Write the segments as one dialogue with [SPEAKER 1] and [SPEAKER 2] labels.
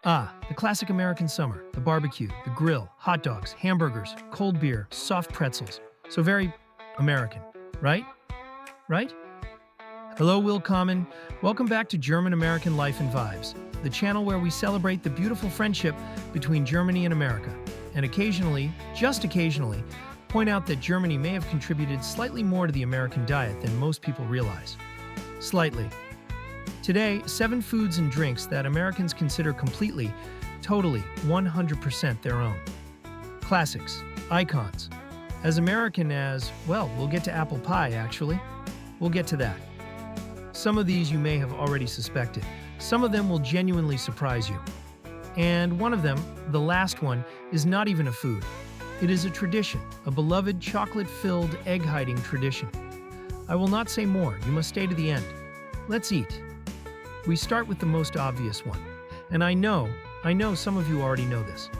[SPEAKER 1] The classic American summer, the barbecue, the grill, hot dogs, hamburgers, cold beer, soft pretzels. So very American, right? Right? Hello, Willkommen. Welcome back to German American Life and Vibes, the channel where we celebrate the beautiful friendship between Germany and America, and occasionally, just occasionally, point out that Germany may have contributed slightly more to the American diet than most people realize. Slightly. Today, 7 foods and drinks that Americans consider completely, totally, 100% their own. Classics, icons. As American as, well, we'll get to apple pie, actually. We'll get to that. Some of these you may have already suspected. Some of them will genuinely surprise you. And one of them, the last one, is not even a food. It is a tradition, a beloved chocolate-filled egg-hiding tradition. I will not say more, you must stay to the end. Let's eat. We start with the most obvious one. And I know some of you already know this.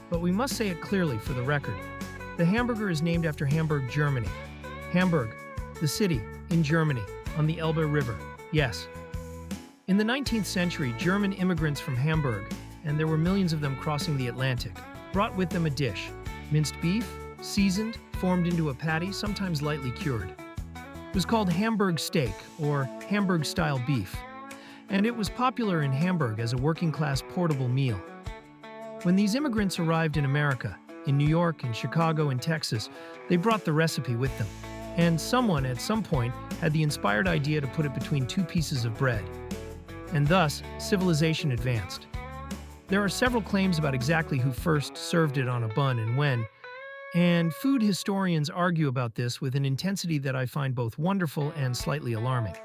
[SPEAKER 1] But we must say it clearly for the record. The hamburger is named after Hamburg, Germany. Hamburg, the city, in Germany, on the Elbe River. Yes. In the 19th century, German immigrants from Hamburg, and there were millions of them crossing the Atlantic, brought with them a dish. Minced beef, seasoned, formed into a patty, sometimes lightly cured. It was called Hamburg steak, or Hamburg-style beef, and it was popular in Hamburg as a working-class portable meal. When these immigrants arrived in America, in New York and Chicago and Texas, they brought the recipe with them, and someone at some point had the inspired idea to put it between 2 pieces of bread. And thus, civilization advanced. There are several claims about exactly who first served it on a bun and when, and food historians argue about this with an intensity that I find both wonderful and slightly alarming.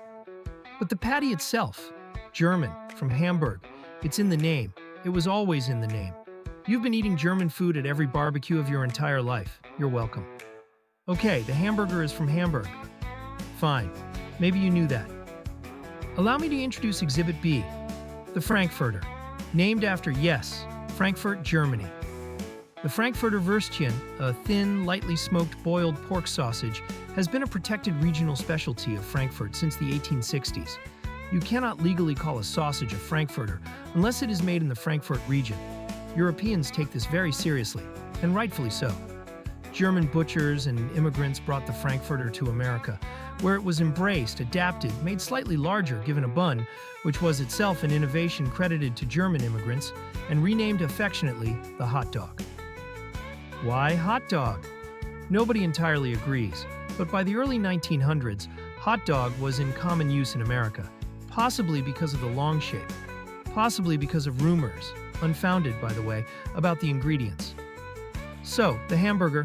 [SPEAKER 1] But the patty itself, German, from Hamburg, it's in the name. It was always in the name. You've been eating German food at every barbecue of your entire life. You're welcome. Okay, the hamburger is from Hamburg. Fine. Maybe you knew that. Allow me to introduce Exhibit B, the frankfurter, named after, yes, Frankfurt, Germany. The Frankfurter Würstchen, a thin, lightly smoked boiled pork sausage, has been a protected regional specialty of Frankfurt since the 1860s. You cannot legally call a sausage a Frankfurter unless it is made in the Frankfurt region. Europeans take this very seriously, and rightfully so. German butchers and immigrants brought the Frankfurter to America, where it was embraced, adapted, made slightly larger given a bun, which was itself an innovation credited to German immigrants, and renamed affectionately the hot dog. Why hot dog? Nobody entirely agrees, but by the early 1900s, hot dog was in common use in America, possibly because of the long shape, possibly because of rumors, unfounded by the way, about the ingredients. So, the hamburger,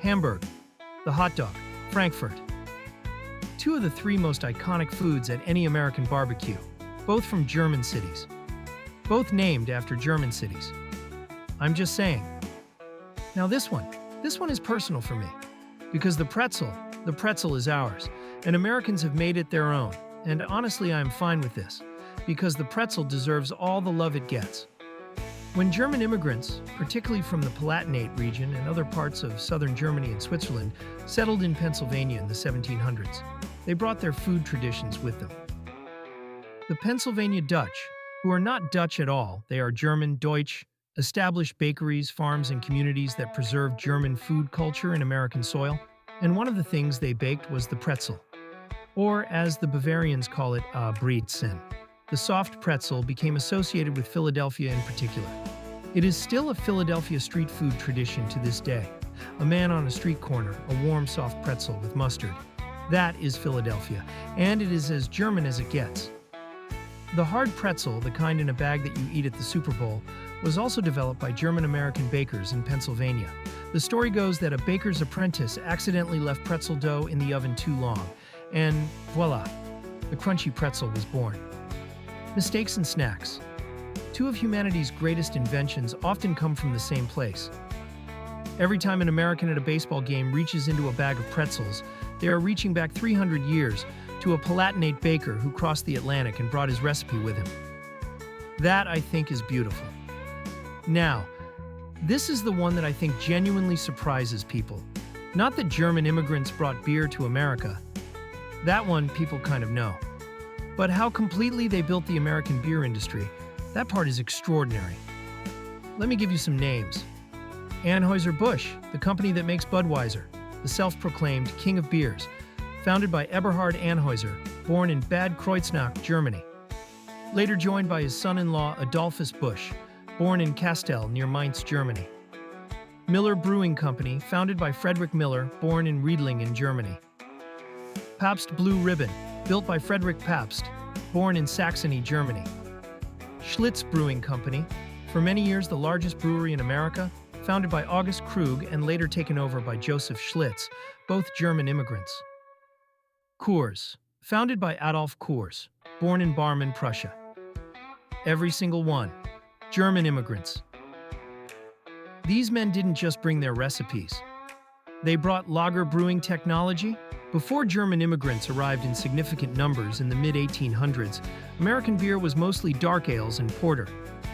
[SPEAKER 1] Hamburg, the hot dog, Frankfurt. 2 of the 3 most iconic foods at any American barbecue, both from German cities. Both named after German cities. I'm just saying. Now this one is personal for me, because the pretzel is ours, and Americans have made it their own, and honestly I'm fine with this, because the pretzel deserves all the love it gets. When German immigrants, particularly from the Palatinate region and other parts of southern Germany and Switzerland, settled in Pennsylvania in the 1700s, they brought their food traditions with them. The Pennsylvania Dutch, who are not Dutch at all, they are German, Deutsch, established bakeries, farms, and communities that preserved German food culture in American soil, and one of the things they baked was the pretzel, or as the Bavarians call it, Brezen. The soft pretzel became associated with Philadelphia in particular. It is still a Philadelphia street food tradition to this day. A man on a street corner, a warm soft pretzel with mustard. That is Philadelphia, and it is as German as it gets. The hard pretzel, the kind in a bag that you eat at the Super Bowl, was also developed by German-American bakers in Pennsylvania. The story goes that a baker's apprentice accidentally left pretzel dough in the oven too long, and voila, the crunchy pretzel was born. Mistakes and snacks. 2 of humanity's greatest inventions often come from the same place. Every time an American at a baseball game reaches into a bag of pretzels, they are reaching back 300 years to a Palatinate baker who crossed the Atlantic and brought his recipe with him. That, I think, is beautiful. Now, this is the one that I think genuinely surprises people. Not that German immigrants brought beer to America. That one people kind of know. But how completely they built the American beer industry, that part is extraordinary. Let me give you some names. Anheuser-Busch, the company that makes Budweiser, the self-proclaimed king of beers, founded by Eberhard Anheuser, born in Bad Kreuznach, Germany. Later joined by his son-in-law Adolphus Busch, born in Kastel near Mainz, Germany. Miller Brewing Company, founded by Friedrich Miller, born in Riedlingen, Germany. Pabst Blue Ribbon, built by Friedrich Pabst, born in Saxony, Germany. Schlitz Brewing Company, for many years the largest brewery in America, founded by August Krug and later taken over by Joseph Schlitz, both German immigrants. Coors, founded by Adolf Coors, born in Barmen, Prussia. Every single one, German immigrants. These men didn't just bring their recipes. They brought lager brewing technology. Before German immigrants arrived in significant numbers in the mid-1800s, American beer was mostly dark ales and porter,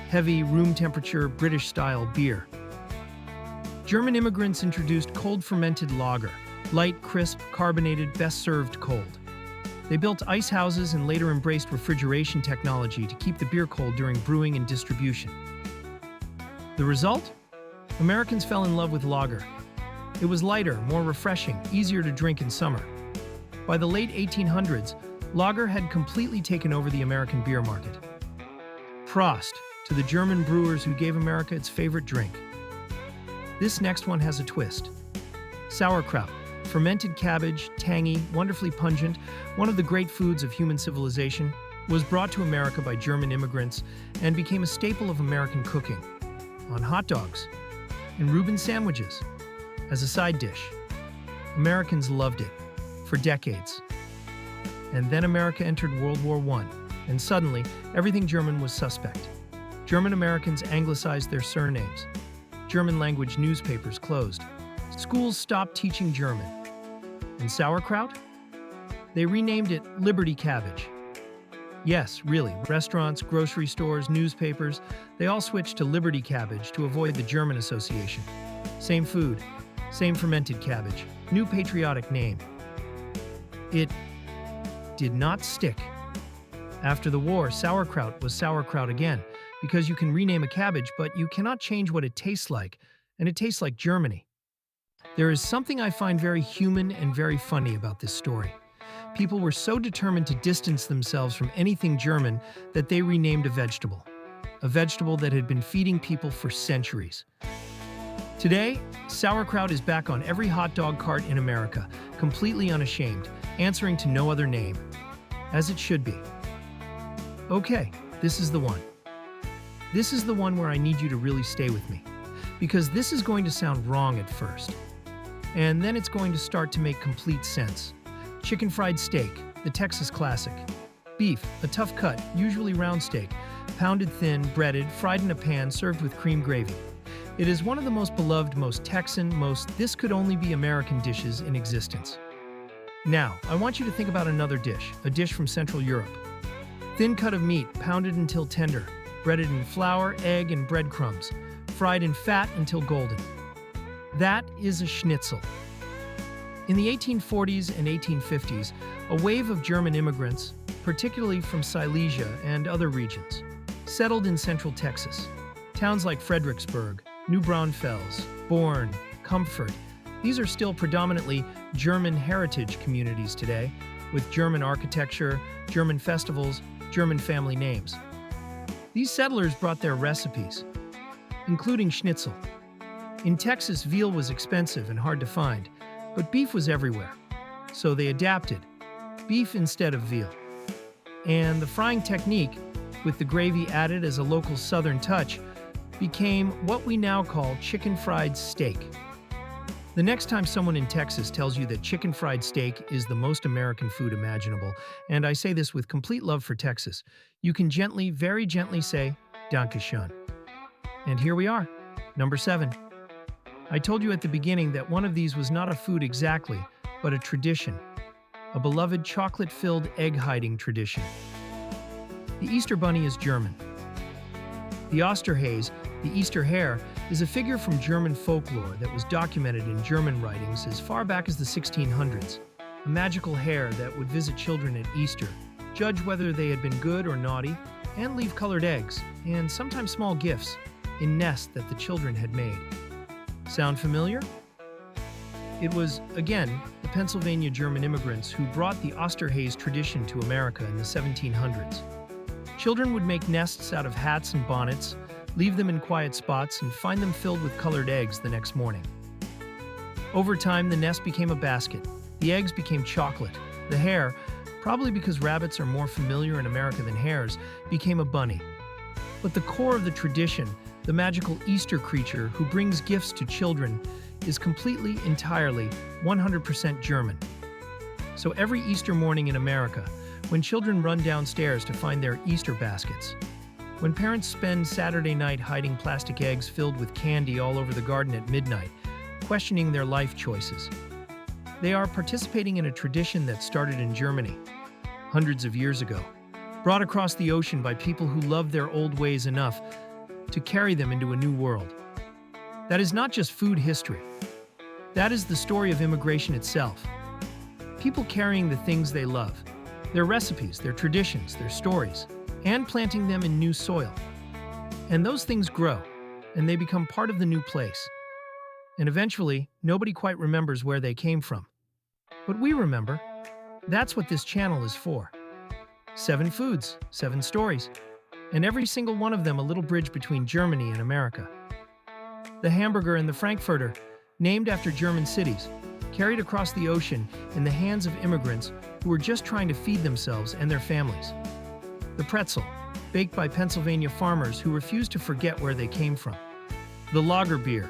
[SPEAKER 1] heavy, room-temperature, British-style beer. German immigrants introduced cold-fermented lager, light, crisp, carbonated, best served cold. They built ice houses and later embraced refrigeration technology to keep the beer cold during brewing and distribution. The result? Americans fell in love with lager. It was lighter, more refreshing, easier to drink in summer. By the late 1800s, lager had completely taken over the American beer market. Prost to the German brewers who gave America its favorite drink. This next one has a twist. Sauerkraut, fermented cabbage, tangy, wonderfully pungent, one of the great foods of human civilization, was brought to America by German immigrants and became a staple of American cooking. On hot dogs, in Reuben sandwiches, as a side dish. Americans loved it for decades. And then America entered World War I, and suddenly everything German was suspect. German Americans anglicized their surnames. German-language newspapers closed. Schools stopped teaching German. And sauerkraut? They renamed it Liberty Cabbage. Yes, really, restaurants, grocery stores, newspapers, they all switched to Liberty Cabbage to avoid the German association. Same food, same fermented cabbage, new patriotic name. It did not stick. After the war, sauerkraut was sauerkraut again, because you can rename a cabbage, but you cannot change what it tastes like, and it tastes like Germany. There is something I find very human and very funny about this story. People were so determined to distance themselves from anything German that they renamed a vegetable that had been feeding people for centuries. Today, sauerkraut is back on every hot dog cart in America, completely unashamed, answering to no other name, as it should be. Okay, this is the one. This is the one where I need you to really stay with me, because this is going to sound wrong at first, and then it's going to start to make complete sense. Chicken fried steak, the Texas classic. Beef, a tough cut, usually round steak, pounded thin, breaded, fried in a pan, served with cream gravy. It is one of the most beloved, most Texan, most this-could-only-be American dishes in existence. Now, I want you to think about another dish, a dish from Central Europe. Thin cut of meat, pounded until tender, breaded in flour, egg, and breadcrumbs, fried in fat until golden. That is a schnitzel. In the 1840s and 1850s, a wave of German immigrants, particularly from Silesia and other regions, settled in central Texas. Towns like Fredericksburg, New Braunfels, Bourne, Comfort, these are still predominantly German heritage communities today, with German architecture, German festivals, German family names. These settlers brought their recipes, including schnitzel. In Texas, veal was expensive and hard to find, but beef was everywhere, so they adapted, beef instead of veal. And the frying technique, with the gravy added as a local southern touch, became what we now call chicken fried steak. The next time someone in Texas tells you that chicken fried steak is the most American food imaginable, and I say this with complete love for Texas, you can gently, very gently say, Danke schön. And here we are, number 7. I told you at the beginning that one of these was not a food exactly, but a tradition, a beloved chocolate-filled egg-hiding tradition. The Easter Bunny is German. The Osterhase, the Easter hare, is a figure from German folklore that was documented in German writings as far back as the 1600s. A magical hare that would visit children at Easter, judge whether they had been good or naughty, and leave colored eggs, and sometimes small gifts, in nests that the children had made. Sound familiar? It was, again, the Pennsylvania German immigrants who brought the Osterhaus tradition to America in the 1700s. Children would make nests out of hats and bonnets, leave them in quiet spots, and find them filled with colored eggs the next morning. Over time, the nest became a basket. The eggs became chocolate. The hare, probably because rabbits are more familiar in America than hares, became a bunny. But the core of the tradition, the magical Easter creature who brings gifts to children, is completely, entirely, 100% German. So every Easter morning in America, when children run downstairs to find their Easter baskets, when parents spend Saturday night hiding plastic eggs filled with candy all over the garden at midnight, questioning their life choices, they are participating in a tradition that started in Germany, hundreds of years ago, brought across the ocean by people who loved their old ways enough to carry them into a new world. That is not just food history. That is the story of immigration itself. People carrying the things they love, their recipes, their traditions, their stories, and planting them in new soil. And those things grow, and they become part of the new place. And eventually, nobody quite remembers where they came from. But we remember. That's what this channel is for. 7 foods, 7 stories, and every single one of them a little bridge between Germany and America. The hamburger and the frankfurter, named after German cities, carried across the ocean in the hands of immigrants who were just trying to feed themselves and their families. The pretzel, baked by Pennsylvania farmers who refused to forget where they came from. The lager beer,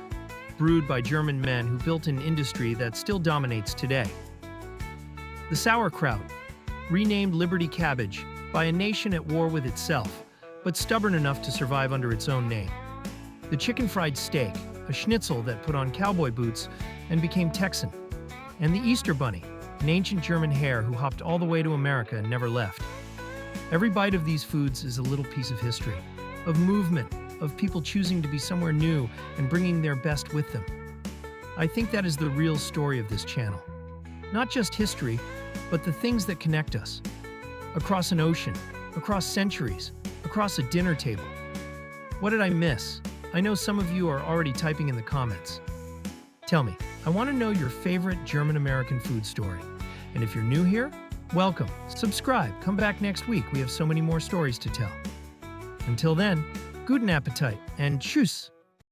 [SPEAKER 1] brewed by German men who built an industry that still dominates today. The sauerkraut, renamed Liberty Cabbage by a nation at war with itself, but stubborn enough to survive under its own name. The chicken fried steak, a schnitzel that put on cowboy boots and became Texan. And the Easter bunny, an ancient German hare who hopped all the way to America and never left. Every bite of these foods is a little piece of history, of movement, of people choosing to be somewhere new and bringing their best with them. I think that is the real story of this channel. Not just history, but the things that connect us. Across an ocean, across centuries, across a dinner table. What did I miss? I know some of you are already typing in the comments. Tell me, I want to know your favorite German-American food story. And if you're new here, welcome. Subscribe. Come back next week. We have so many more stories to tell. Until then, guten Appetit and tschüss.